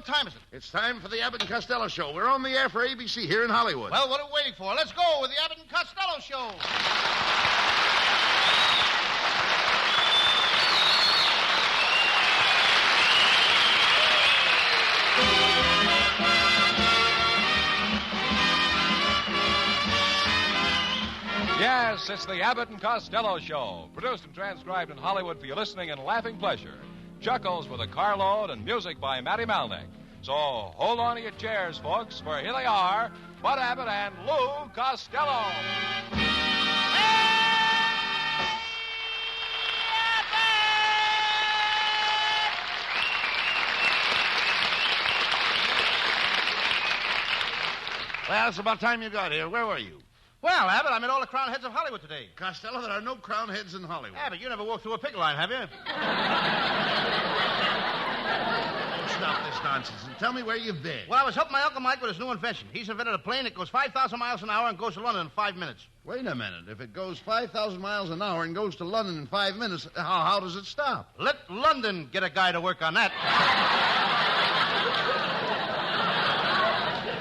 time is it? It's time for the Abbott and Costello Show. We're on the air for ABC here in Hollywood. Well, what are we waiting for? Let's go with the Abbott and Costello Show. Yes, it's the Abbott and Costello Show, produced and transcribed in Hollywood for your listening and laughing pleasure. Chuckles with a carload and music by Matty Malnick. So hold on to your chairs, folks, for here they are, Bud Abbott and Lou Costello. Well, it's about time you got here. Where were you? Well, Abbott, I met all the crown heads of Hollywood today. Costello, there are no crown heads in Hollywood. Abbott, you never walked through a picket line, have you? Stop this nonsense and tell me where you've been. Well, I was helping my Uncle Mike with his new invention. He's invented a plane that goes 5,000 miles an hour and goes to London in 5 minutes. Wait a minute. If it goes 5,000 miles an hour and goes to London in 5 minutes, how does it stop? Let London get a guy to work on that.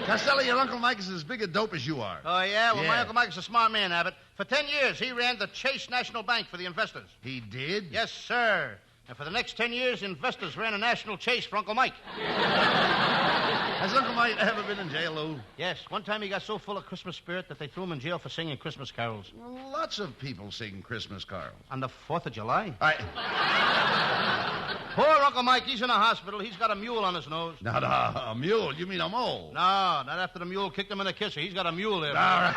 Costello, your Uncle Mike is as big a dope as you are. Oh, yeah? Well, Yeah. my Uncle Mike is a smart man, Abbott. For 10 years, he ran the Chase National Bank for the investors. He did? Yes, sir. And for the next 10 years, investors ran a national chase for Uncle Mike. Has Uncle Mike ever been in jail, Lou? Yes, one time he got so full of Christmas spirit that they threw him in jail for singing Christmas carols. Well, lots of people sing Christmas carols. On the 4th of July? I... Poor Uncle Mike, he's in a hospital. He's got a mule on his nose. Not a mule. You mean a mole? No, not after the mule kicked him in the kisser. He's got a mule there. All right.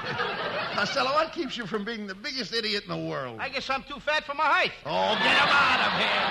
Costello, what keeps you from being the biggest idiot in the world? I guess I'm too fat for my height. Oh, get him out of here.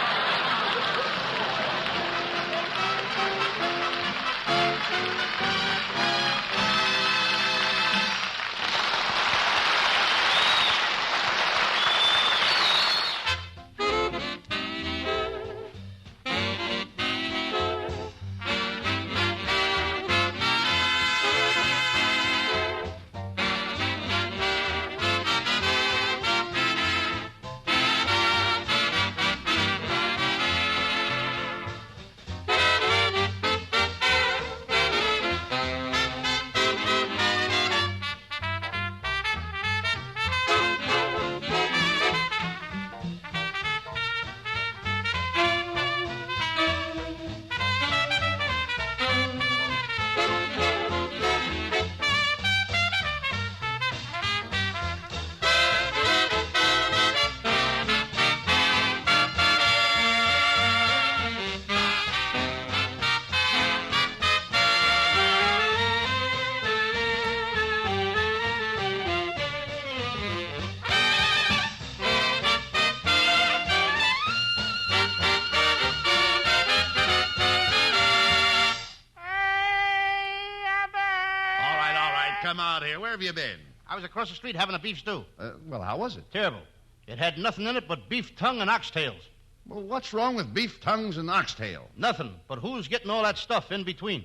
Come out here. Where have you been? I was across the street having a beef stew. Well, how was it? Terrible. It had nothing in it but beef tongue and oxtails. Well, what's wrong with beef tongues and oxtail? Nothing. But who's getting all that stuff in between?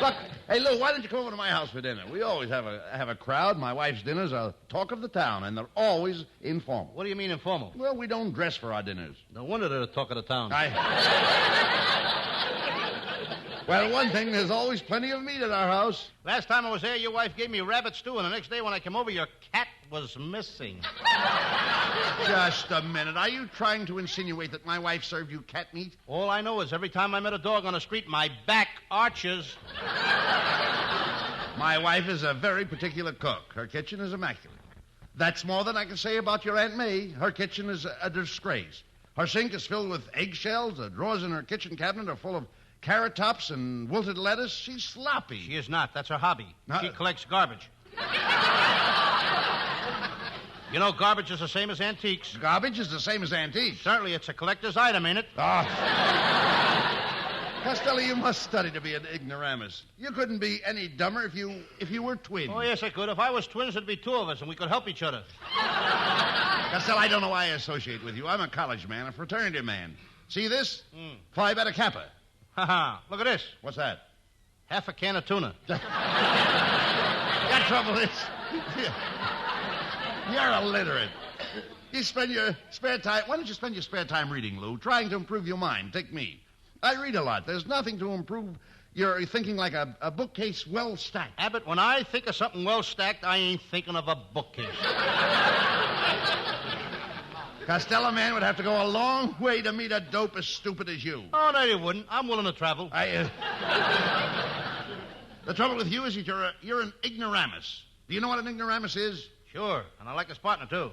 Look, hey, Lou, why don't you come over to my house for dinner? We always have a crowd. My wife's dinners are talk of the town, and they're always informal. What do you mean informal? Well, we don't dress for our dinners. No wonder they're the talk of the town. Well, one thing, there's always plenty of meat at our house. Last time I was there, your wife gave me rabbit stew, and the next day when I came over, your cat was missing. Just a minute. Are you trying to insinuate that my wife served you cat meat? All I know is every time I met a dog on the street, my back arches. My wife is a very particular cook. Her kitchen is immaculate. That's more than I can say about your Aunt May. Her kitchen is a disgrace. Her sink is filled with eggshells. The drawers in her kitchen cabinet are full of carrot tops and wilted lettuce. She's sloppy. She is not. That's her hobby. She collects garbage. You know, garbage is the same as antiques. Garbage is the same as antiques. Certainly, it's a collector's item, ain't it? Costello, you must study to be an ignoramus. You couldn't be any dumber if you were twins. Oh, yes, I could. If I was twins, it'd be two of us, and we could help each other. Costello, I don't know why I associate with you. I'm a college man, a fraternity man. See this? Phi Beta Kappa. Ha-ha. Look at this. What's that? Half a can of tuna. That trouble is, you're illiterate. You spend your spare time... Why don't you spend your spare time reading, Lou? Trying to improve your mind. Take me. I read a lot. There's nothing to improve your thinking like a bookcase well stacked. Abbott, when I think of something well stacked, I ain't thinking of a bookcase. Costello man would have to go a long way to meet a dope as stupid as you. Oh, no, you wouldn't. I'm willing to travel. The trouble with you is that you're an ignoramus. Do you know what an ignoramus is? Sure, and I like his partner, too.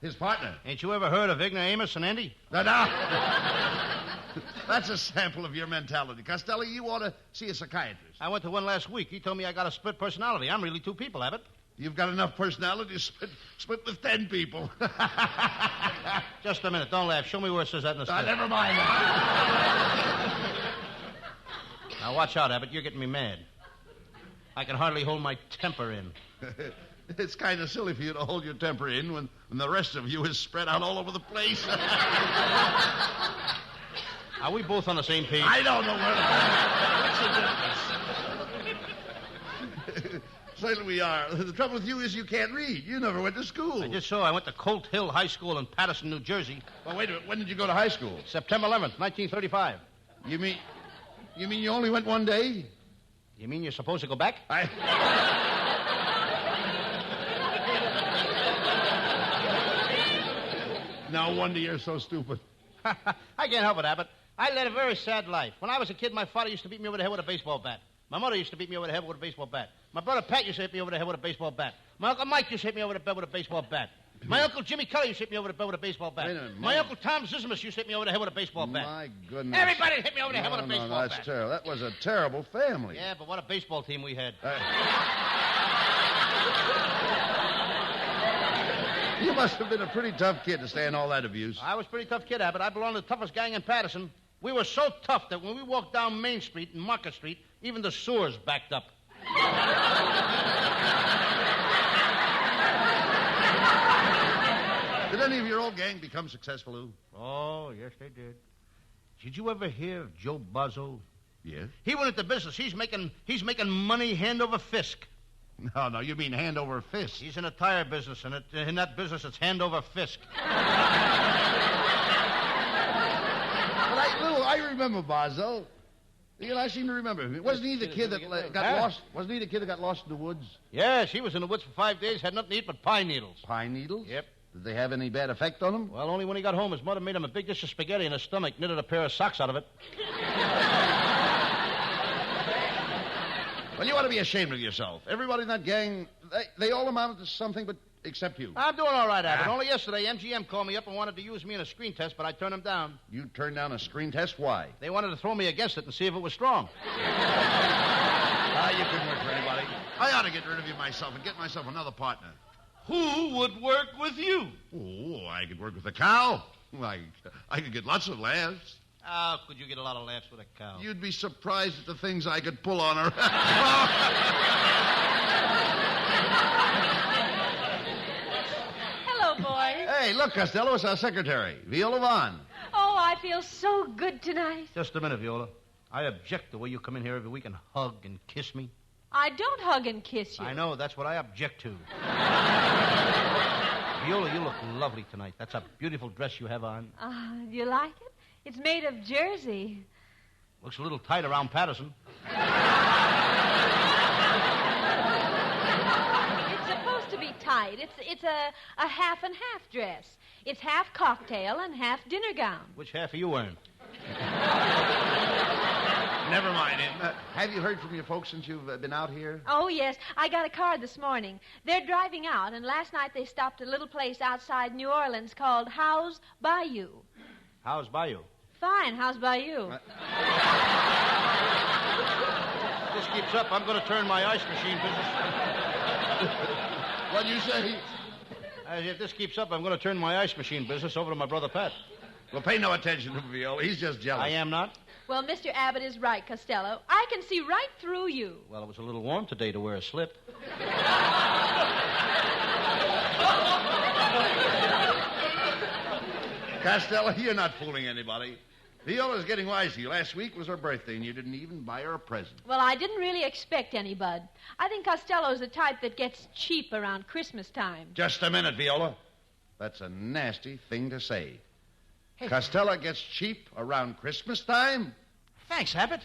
His partner? Ain't you ever heard of Ignoramus and Andy? No. That's a sample of your mentality. Costello, you ought to see a psychiatrist. I went to one last week. He told me I got a split personality. I'm really two people, Abbott. You've got enough personality to split with 10 people. Just a minute. Don't laugh. Show me where it says that in the script. Never mind. Now, watch out, Abbott. You're getting me mad. I can hardly hold my temper in. It's kind of silly for you to hold your temper in when the rest of you is spread out all over the place. Are we both on the same page? I don't know where the difference. Certainly we are. The trouble with you is you can't read. You never went to school. I just so. I went to Colt Hill High School in Patterson, New Jersey. Well, wait a minute. When did you go to high school? September 11th, 1935. You mean you only went one day? You mean you're supposed to go back? No wonder you're so stupid. I can't help it, Abbott. I led a very sad life. When I was a kid, my father used to beat me over the head with a baseball bat. My mother used to beat me over the head with a baseball bat. My brother Pat used to hit me over the head with a baseball bat. My Uncle Mike used to hit me over the head with a baseball bat. My Uncle Jimmy Keller used to hit me over the head with a baseball bat. Wait a minute, my Uncle Tom Zismus used to hit me over the head with a baseball bat. My goodness. Everybody hit me over the head with a baseball bat. That's terrible. That was a terrible family. Yeah, but what a baseball team we had. You must have been a pretty tough kid to stand all that abuse. I was a pretty tough kid, Abbott. I belonged to the toughest gang in Patterson. We were so tough that when we walked down Main Street and Market Street, even the sewers backed up. Did any of your old gang become successful, Lou? Oh, yes, they did. Did you ever hear of Joe Buzzo? Yes. He went into business. He's making money hand over fist. No, you mean hand over fist. He's in a tire business, and in that business, it's hand over fist. But I remember Bozzo. I seem to remember him. Wasn't he the kid that got lost? Wasn't he the kid that got lost in the woods? Yes, he was in the woods for 5 days, had nothing to eat but pine needles. Pine needles? Yep. Did they have any bad effect on him? Well, only when he got home. His mother made him a big dish of spaghetti in his stomach, knitted a pair of socks out of it. Well, you ought to be ashamed of yourself. Everybody in that gang, they all amounted to something but except you. I'm doing all right, Abbott. Only yesterday, MGM called me up and wanted to use me in a screen test, but I turned him down. You turned down a screen test? Why? They wanted to throw me against it and see if it was strong. You couldn't work for anybody. I ought to get rid of you myself and get myself another partner. Who would work with you? Oh, I could work with a cow. I could get lots of laughs. How could you get a lot of laughs with a cow? You'd be surprised at the things I could pull on her. Hello, boys. Hey, look, Costello, it's our secretary, Viola Vaughn. Oh, I feel so good tonight. Just a minute, Viola. I object the way you come in here every week and hug and kiss me. I don't hug and kiss you. I know. That's what I object to. Viola, you look lovely tonight. That's a beautiful dress you have on. Do you like it? It's made of jersey. Looks a little tight around Patterson. It's supposed to be tight. It's a half and half dress. It's half cocktail and half dinner gown. Which half are you wearing? Never mind it. Have you heard from your folks since you've been out here? Oh, yes. I got a card this morning. They're driving out, and last night they stopped at a little place outside New Orleans called Howe's Bayou. How's Bayou? Fine. How's Bayou? If this keeps up, I'm going to turn my ice machine business. What'd you say? If this keeps up, I'm going to turn my ice machine business over to my brother Pat. Well, pay no attention to Viola. He's just jealous. I am not. Well, Mr. Abbott is right, Costello. I can see right through you. Well, it was a little warm today to wear a slip. Costello, you're not fooling anybody. Viola's getting wise to you. Last week was her birthday, and you didn't even buy her a present. Well, I didn't really expect any, Bud. I think Costello's the type that gets cheap around Christmas time. Just a minute, Viola. That's a nasty thing to say. Hey. Costello gets cheap around Christmas time? Thanks, Abbott.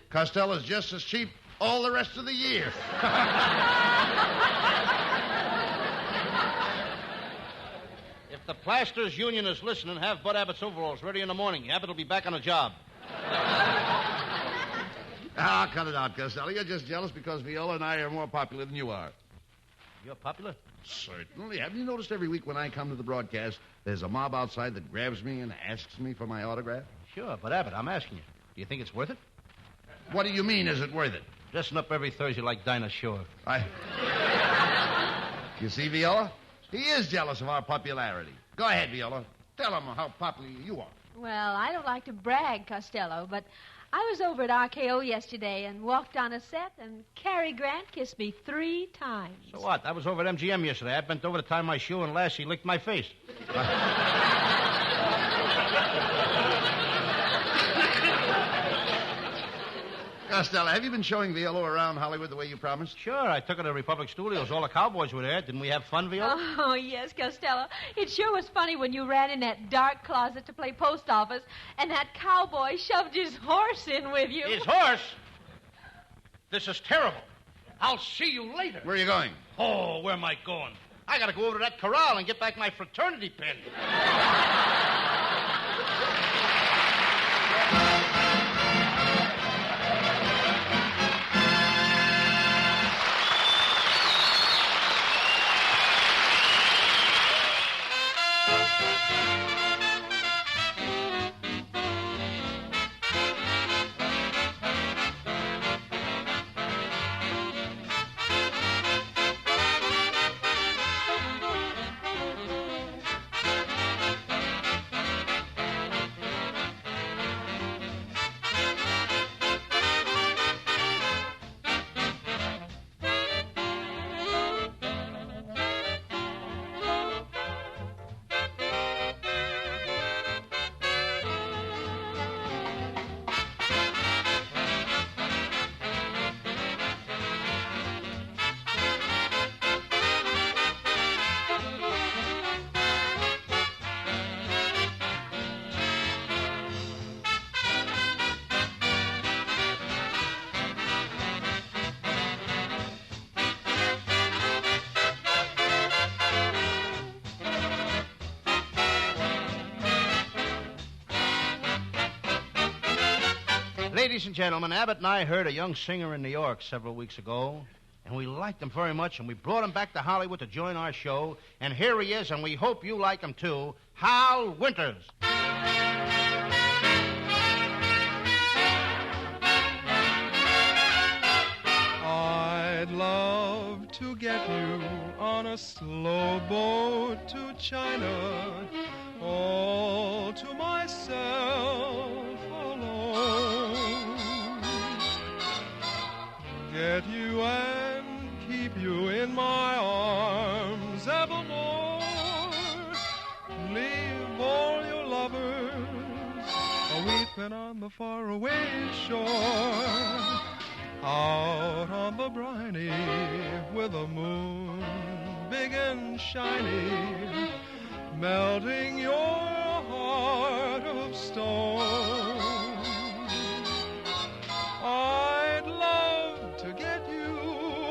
Costello's just as cheap all the rest of the year. If the Plasters Union is listening, have Bud Abbott's overalls ready in the morning. Abbott will be back on the job. Cut it out, Costello. You're just jealous because Viola and I are more popular than you are. You're popular? Certainly. Haven't you noticed every week when I come to the broadcast, there's a mob outside that grabs me and asks me for my autograph? Sure, but Abbott, I'm asking you. Do you think it's worth it? What do you mean, is it worth it? Dressing up every Thursday like Dinah Shore. You see, Viola? He is jealous of our popularity. Go ahead, Viola. Tell him how popular you are. Well, I don't like to brag, Costello, but I was over at RKO yesterday and walked on a set, and Cary Grant kissed me 3 times. So what? I was over at MGM yesterday. I bent over to tie my shoe, and Lassie licked my face. Costello, have you been showing Viola around Hollywood the way you promised? Sure, I took her to Republic Studios. All the cowboys were there. Didn't we have fun, Viola? Oh, yes, Costello. It sure was funny when you ran in that dark closet to play post office, and that cowboy shoved his horse in with you. His horse? This is terrible. I'll see you later. Where are you going? Oh, where am I going? I gotta go over to that corral and get back my fraternity pin. Ladies and gentlemen, Abbott and I heard a young singer in New York several weeks ago, and we liked him very much, and we brought him back to Hollywood to join our show, and here he is, and we hope you like him too, Hal Winters. I'd love to get you on a slow boat to China, all to myself alone. Get you and keep you in my arms evermore. Leave all your lovers a-weeping on the faraway shore. Out on the briny with the moon big and shiny, melting your heart of stone. I'd love to get you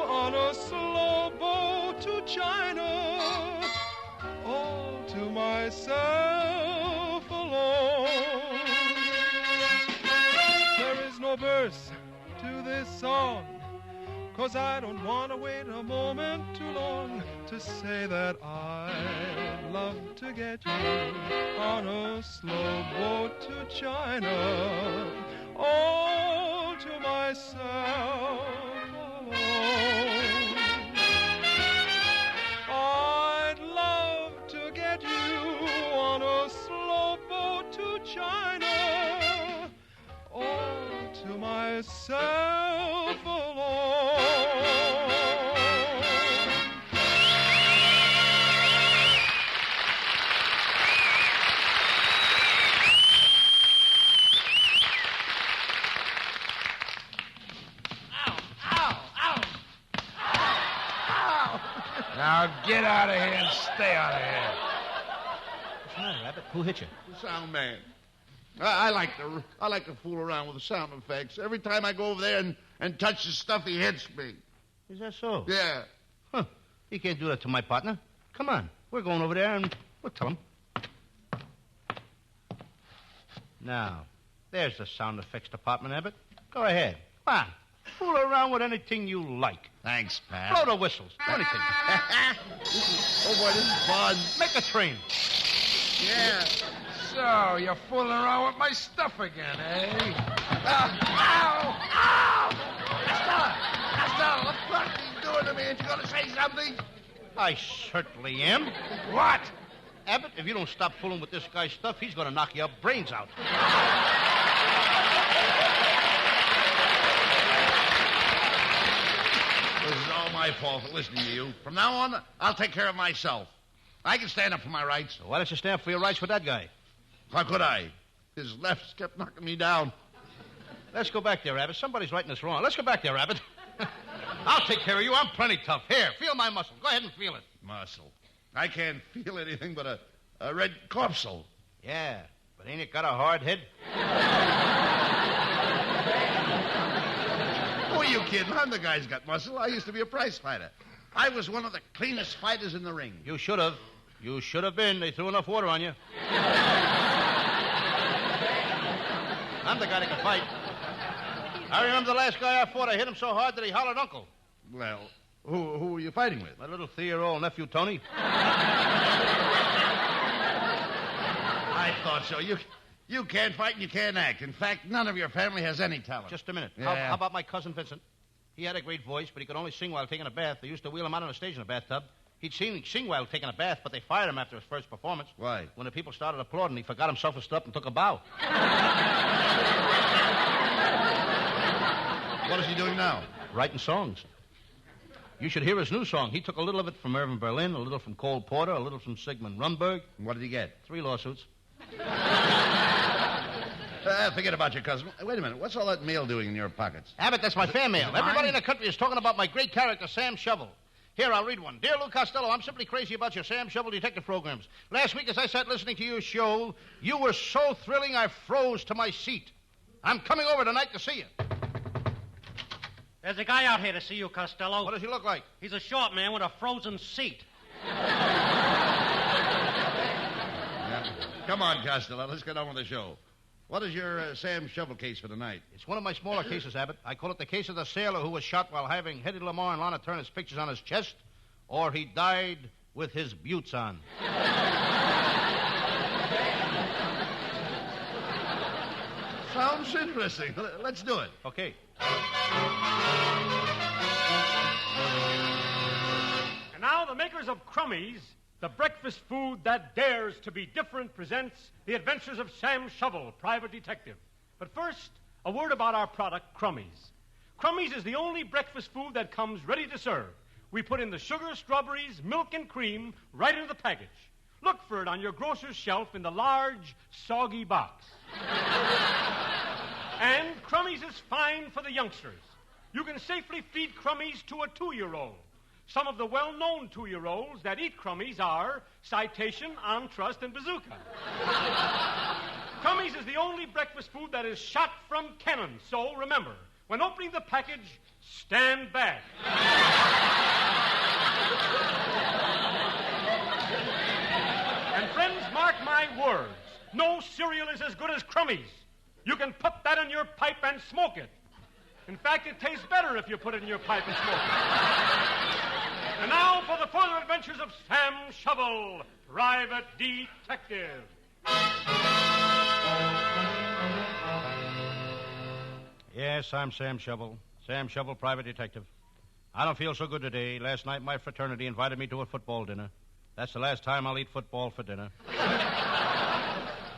on a slow boat to China, all to myself alone. There is no verse to this song, 'cause I don't want to wait a moment too long to say that I'd love to get you on a slow boat to China, all to myself alone. I'd love to get you on a slow boat to China, all to myself alone. Now, Get out of here and stay out of here. What's the matter, Abbott? Who hit you? The sound man. I like to fool around with the sound effects. Every time I go over there and touch the stuff, he hits me. Is that so? Yeah. Huh. You can't do that to my partner. Come on. We're going over there and we'll tell him. Now, there's the sound effects department, Abbott. Go ahead. Come on. Fool around with anything you like. Thanks, pal. Blow the whistles. Do anything. Oh, boy, this is fun. Make a train. Yeah. So, you're fooling around with my stuff again, eh? Ow! Ow! Costello, what are you doing to me? Ain't you going to say something? I certainly am. What? Abbott, if you don't stop fooling with this guy's stuff, he's going to knock your brains out. This is all my fault for listening to you. From now on, I'll take care of myself. I can stand up for my rights. Why don't you stand up for your rights with that guy? How could I? His lefts kept knocking me down. Let's go back there, Abbott. Somebody's writing us wrong. Let's go back there, Abbott. I'll take care of you. I'm plenty tough. Here, feel my muscle. Go ahead and feel it. Muscle. I can't feel anything but a red corpuscle. Yeah, but ain't it got a hard head? Who are you kidding? I'm the guy's got muscle. I used to be a prize fighter. I was one of the cleanest fighters in the ring. You should have. You should have been. They threw enough water on you. I'm the guy that can fight. I remember the last guy I fought. I hit him so hard that he hollered uncle. Well, who were you fighting with? My little 3-year-old nephew, Tony. I thought so. You can't fight and you can't act. In fact, none of your family has any talent. Just a minute. Yeah. How about my cousin Vincent? He had a great voice, but he could only sing while taking a bath. They used to wheel him out on the stage in a bathtub. He'd sing while taking a bath, but they fired him after his first performance. Why? When the people started applauding, he forgot himself and stood up and took a bow. What is he doing now? Writing songs. You should hear his new song. He took a little of it from Irving Berlin, a little from Cole Porter, a little from Sigmund Rundberg. What did he get? 3 lawsuits. Forget about your cousin. Wait a minute. What's all that mail doing in your pockets? Abbott, that's my fan mail. Mine? Everybody in the country is talking about my great character, Sam Shovel. Here, I'll read one. Dear Lou Costello, I'm simply crazy about your Sam Shovel detective programs. Last week, as I sat listening to your show, you were so thrilling I froze to my seat. I'm coming over tonight to see you. There's a guy out here to see you, Costello. What does he look like? He's a short man with a frozen seat. Yeah. Come on, Costello. Let's get on with the show. What is your Sam Shovel case for tonight? It's one of my smaller cases, Abbott. I call it the case of the sailor who was shot while having Hedy Lamarr and Lana Turner's pictures on his chest, or he died with his butts on. Sounds interesting. Let's do it. Okay. And now the makers of Crummies, the breakfast food that dares to be different, presents The Adventures of Sam Shovel, Private Detective. But first, a word about our product, Crummies. Crummies is the only breakfast food that comes ready to serve. We put in the sugar, strawberries, milk, and cream right into the package. Look for it on your grocer's shelf in the large, soggy box. And Crummies is fine for the youngsters. You can safely feed Crummies to a 2-year-old. Some of the well-known 2-year-olds that eat Crummies are Citation, Entrust, and Bazooka. Crummies is the only breakfast food that is shot from cannon. So remember, when opening the package, stand back. And friends, mark my words. No cereal is as good as Crummies. You can put that in your pipe and smoke it. In fact, it tastes better if you put it in your pipe and smoke it. And now for the further adventures of Sam Shovel, Private Detective. Yes, I'm Sam Shovel. Sam Shovel, Private Detective. I don't feel so good today. Last night, my fraternity invited me to a football dinner. That's the last time I'll eat football for dinner.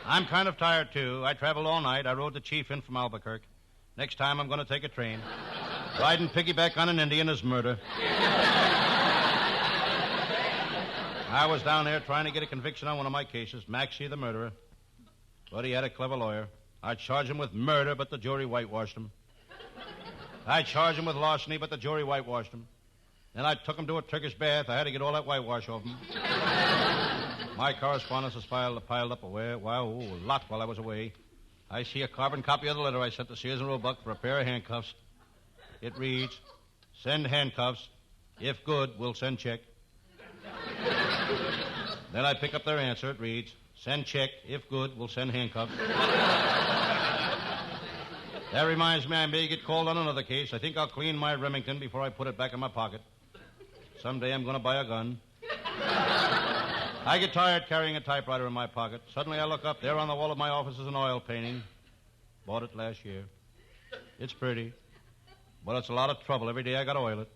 I'm kind of tired, too. I traveled all night. I rode the chief in from Albuquerque. Next time, I'm going to take a train. Riding piggyback on an Indian is murder. I was down there trying to get a conviction on one of my cases, Maxie the murderer. But he had a clever lawyer. I charged him with murder, but the jury whitewashed him. I charged him with larceny, but the jury whitewashed him. Then I took him to a Turkish bath. I had to get all that whitewash off him. My correspondence was piled up a lot while I was away. I see a carbon copy of the letter I sent to Sears and Roebuck for a pair of handcuffs. It reads, send handcuffs. If good, we'll send check. Then I pick up their answer. It reads, send check. If good, we'll send handcuffs. That reminds me I may get called on another case. I think I'll clean my Remington before I put it back in my pocket. Someday I'm going to buy a gun. I get tired carrying a typewriter in my pocket. Suddenly I look up. There on the wall of my office is an oil painting. Bought it last year. It's pretty, but it's a lot of trouble. Every day I got to oil it.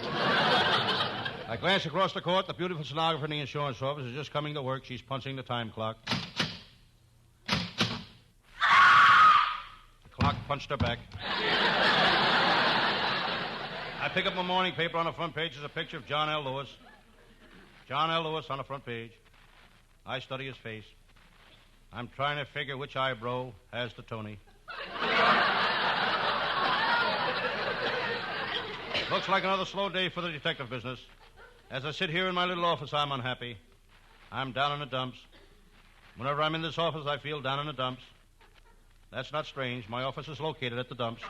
I glance across the court. The beautiful stenographer in the insurance office is just coming to work. She's punching the time clock. The clock punched her back. I pick up my morning paper. On the front page is a picture of John L. Lewis. John L. Lewis on the front page. I study his face. I'm trying to figure which eyebrow has the Tony. Looks like another slow day for the detective business. As I sit here in my little office, I'm unhappy. I'm down in the dumps. Whenever I'm in this office, I feel down in the dumps. That's not strange. My office is located at the dumps.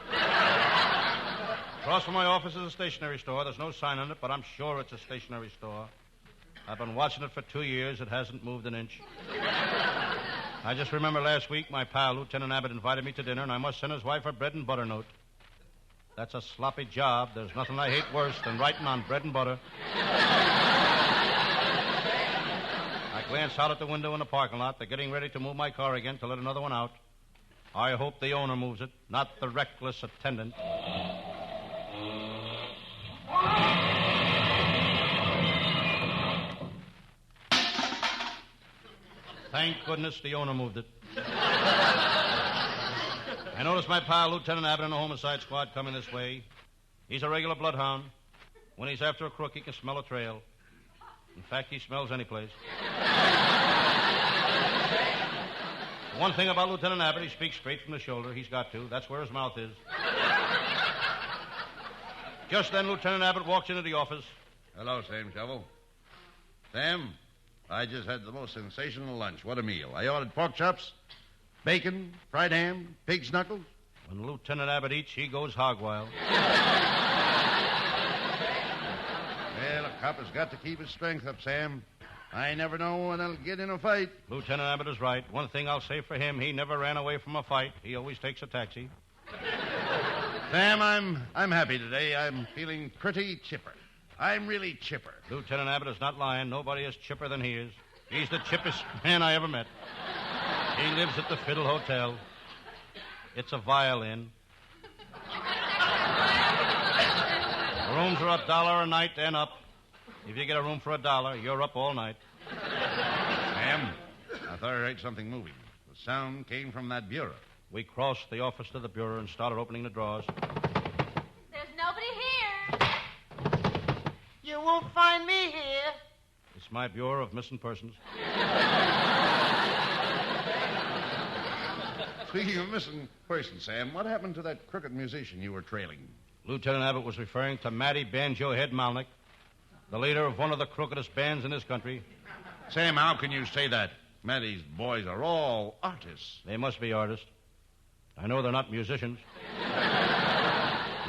Across from my office is a stationery store. There's no sign on it, but I'm sure it's a stationery store. I've been watching it for 2 years. It hasn't moved an inch. I just remember last week my pal, Lieutenant Abbott, invited me to dinner, and I must send his wife a bread and butter note. That's a sloppy job. There's nothing I hate worse than writing on bread and butter. I glance out at the window in the parking lot. They're getting ready to move my car again to let another one out. I hope the owner moves it, not the reckless attendant. Thank goodness the owner moved it. I noticed my pal, Lieutenant Abbott, in the homicide squad coming this way. He's a regular bloodhound. When he's after a crook, he can smell a trail. In fact, he smells any place. One thing about Lieutenant Abbott, he speaks straight from the shoulder. He's got to. That's where his mouth is. Just then, Lieutenant Abbott walks into the office. Hello, Sam Shovel. Sam, I just had the most sensational lunch. What a meal. I ordered pork chops, bacon, fried ham, pig's knuckles. When Lieutenant Abbott eats, he goes hog wild. Well, a cop has got to keep his strength up, Sam. I never know when I'll get in a fight. Lieutenant Abbott is right. One thing I'll say for him, he never ran away from a fight. He always takes a taxi. Sam, I'm happy today. I'm feeling pretty chipper. I'm really chipper. Lieutenant Abbott is not lying. Nobody is chipper than he is. He's the chippest man I ever met. He lives at the Fiddle Hotel. It's a violin. The rooms are $1 a night and up. If you get a room for $1, you're up all night. Sam, I thought I heard something moving. The sound came from that bureau. We crossed the office to the bureau and started opening the drawers. There's nobody here. You won't find me here. It's my Bureau of Missing Persons. Speaking of missing persons, Sam, what happened to that crooked musician you were trailing? Lieutenant Abbott was referring to Matty Banjo Head Malnick, the leader of one of the crookedest bands in this country. Sam, how can you say that? Matty's boys are all artists. They must be artists. I know they're not musicians.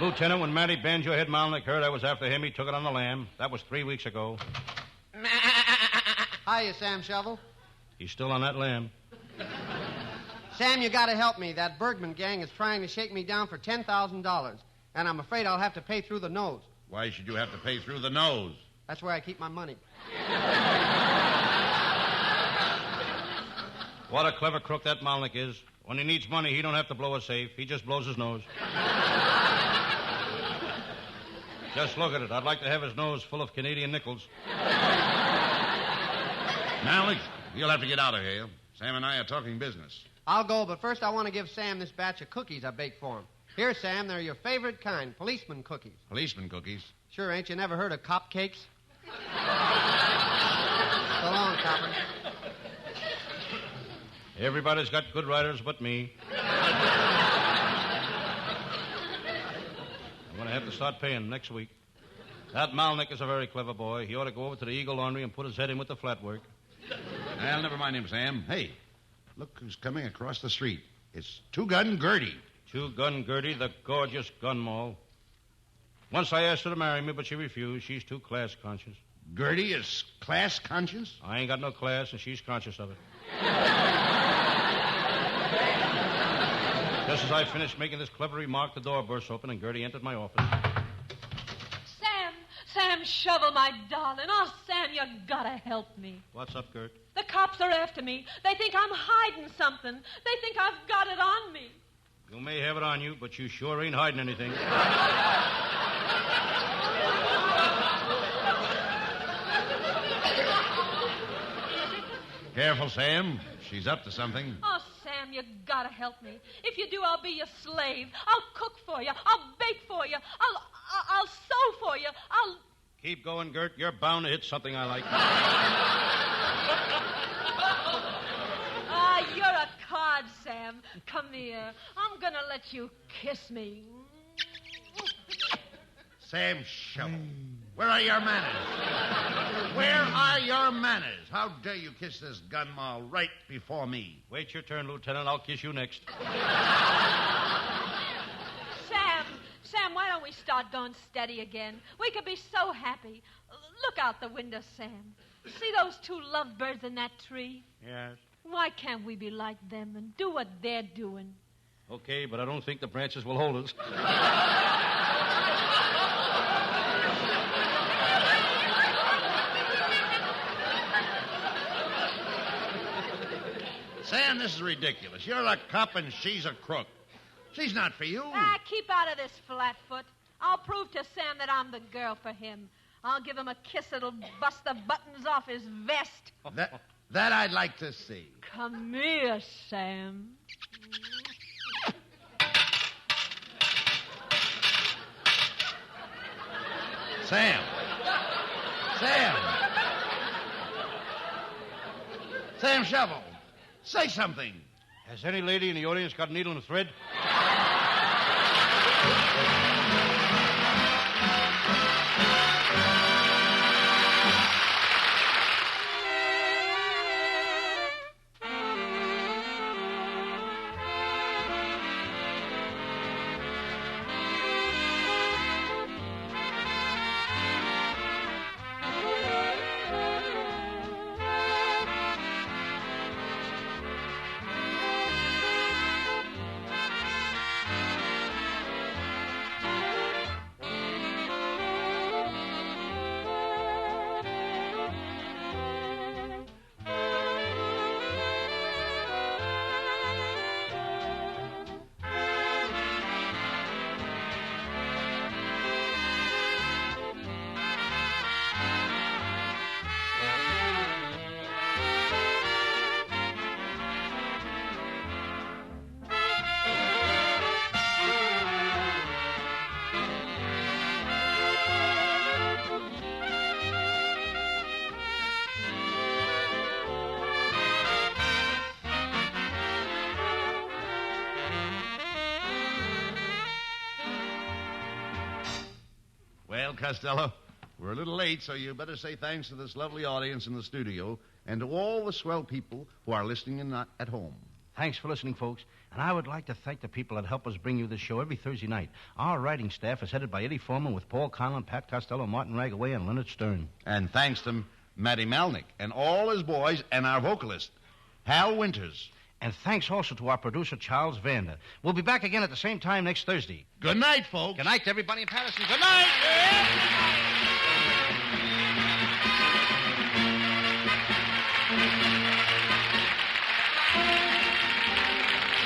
Lieutenant, when Matty Banjo Head Malnick heard I was after him, he took it on the lam. That was 3 weeks ago. Hiya, Sam Shovel. He's still on that lam. Sam, you gotta help me. That Bergman gang is trying to shake me down for $10,000, and I'm afraid I'll have to pay through the nose. Why should you have to pay through the nose? That's where I keep my money. What a clever crook that Malnick is. When he needs money, he don't have to blow a safe. He just blows his nose. Just look at it. I'd like to have his nose full of Canadian nickels. Malnick, you'll have to get out of here. Sam and I are talking business. I'll go, but first I want to give Sam this batch of cookies I baked for him. Here, Sam, they're your favorite kind, policeman cookies. Policeman cookies? Sure, ain't you never heard of cop cakes? So long, copper. Everybody's got good writers but me. I'm going to have to start paying next week. That Malnick is a very clever boy. He ought to go over to the Eagle Laundry and put his head in with the flat work. Well, never mind him, Sam. Hey, look who's coming across the street. It's Two-Gun Gertie. Two-Gun Gertie, the gorgeous gun moll. Once I asked her to marry me, but she refused. She's too class conscious. Gertie is class conscious? I ain't got no class, and she's conscious of it. Just as I finished making this clever remark, the door burst open, and Gertie entered my office. Sam Shovel, my darling. Oh, Sam, you gotta help me. What's up, Gert? The cops are after me. They think I'm hiding something. They think I've got it on me. You may have it on you, but you sure ain't hiding anything. Careful, Sam. She's up to something. Oh, Sam, you gotta help me. If you do, I'll be your slave. I'll cook for you. I'll bake for you. I'll sew for you. I'll... Keep going, Gert. You're bound to hit something I like. You're a card, Sam. Come here. I'm gonna let you kiss me. Sam Shovel, where are your manners? Where are your manners? How dare you kiss this gun moll right before me? Wait your turn, Lieutenant. I'll kiss you next. Sam, why don't we start going steady again? We could be so happy. Look out the window, Sam. See those two lovebirds in that tree? Yes. Why can't we be like them and do what they're doing? Okay, but I don't think the branches will hold us. Sam, this is ridiculous. You're a cop and she's a crook. She's not for you. Keep out of this, Flatfoot. I'll prove to Sam that I'm the girl for him. I'll give him a kiss that'll bust the buttons off his vest. That I'd like to see. Come here, Sam. Sam. Sam Shovel, say something. Has any lady in the audience got a needle and a thread? Well, Costello, we're a little late, so you better say thanks to this lovely audience in the studio and to all the swell people who are listening in at home. Thanks for listening, folks. And I would like to thank the people that help us bring you this show every Thursday night. Our writing staff is headed by Eddie Foreman with Paul Conlon, Pat Costello, Martin Ragaway, and Leonard Stern. And thanks to Matty Malnick and all his boys and our vocalist, Hal Winters. And thanks also to our producer, Charles Vander. We'll be back again at the same time next Thursday. Good night, folks. Good night to everybody in Patterson. Good night.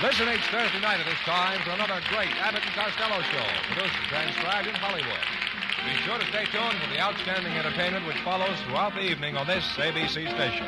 Listen each Thursday night at this time for another great Abbott and Costello show, produced and transcribed in Hollywood. Be sure to stay tuned for the outstanding entertainment which follows throughout the evening on this ABC station.